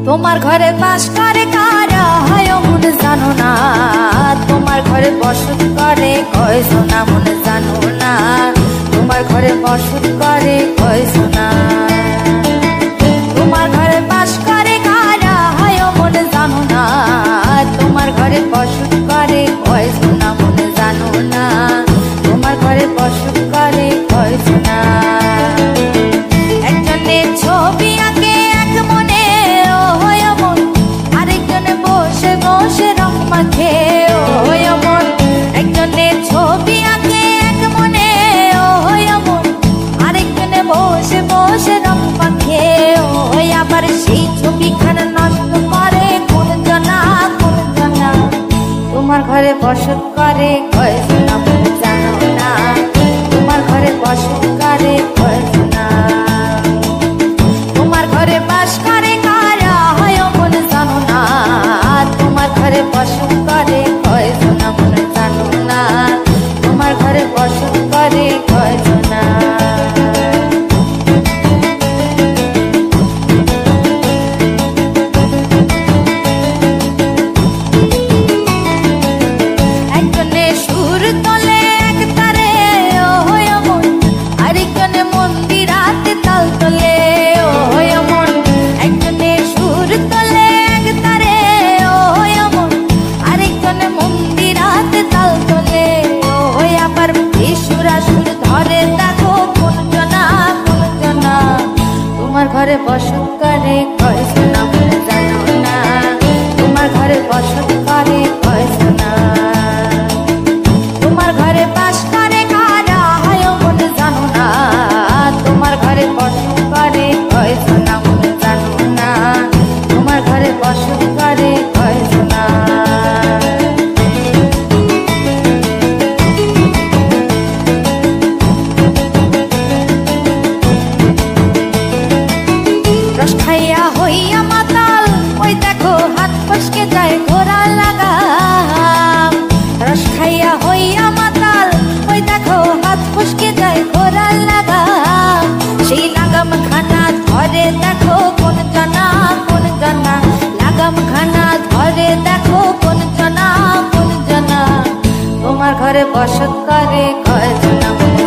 তোমার ঘরে বাস করে কারা হয় মনে জানো না, তোমার ঘরে বসত করে কয়জনা মনে জানো না, তোমার ঘরে বসত করে কয়জনা। তোমার ঘরে বাস করে কারা হয় মনে জানো না, তোমার ঘরে বসত করে কয়জনা মনে জানো না, তোমার ঘরে বসত করে কয়জনা। একজনে ছবি আঁকে এক মনে ও হয় মন, আরেকজনে বসে বসে রং মাখে ও হয় মন। একজনে ছবি আঁকে এক মনে ও হয় মন, আরেকজনে বসে বসে রং মাখে ও হয়। আবার সেই ছবিখানা নষ্ট করে কোন জনা কোন জনা, তোমার ঘরে বসত করে কয়জনা মনে জানো না, তোমার ঘরে বসত করে কয়জনা। তোমার ঘরে বাস করে কারা হয় মনে জানো না, তোমার ঘরে বসত করে কয়জনা মনে জানো না, তোমার ঘরে বসত করে কয়জনা। একজনে সুর তোলে এক তারে ও হয় মন, আরেকজনে মন্দিরাতে তাল তোলে ও হয় মন। একজনে সুর তোলে এক তারে ও হয় মন, আরেকজনে মন্দিরাতে তাল তোলে ও হয়। আবার সুরা সুর ধরে দেখো কোন জনা কোন জনা, তোমার ঘরে বসত করে কয়জনা মনে জানো না, তোমার ঘরে বসত করে কয়জনা। তোমার ঘরে বাস করে কারা হয় মনে জানো না, তোমার ঘরে বসত করে কয়জনা মনে জানো না, তোমার ঘরে বসত করে কয়জনা। রস খাইয়া হইয়া মাতাল ওই দেখো হাত ফসকে যায় ঘোড়া লাগাম। রস খাইয়া হইয়া মাতাল ওই দেখো হাত ফসকে যায় ঘোড়া লাগাম। সেই লাগাম খানা ধরে দেখো কোন জনা কোন জনা, লাগাম খানা ধরে দেখো কোন জনা কোন জনা, তোমার ঘরে বসত করে কয়জনা মনে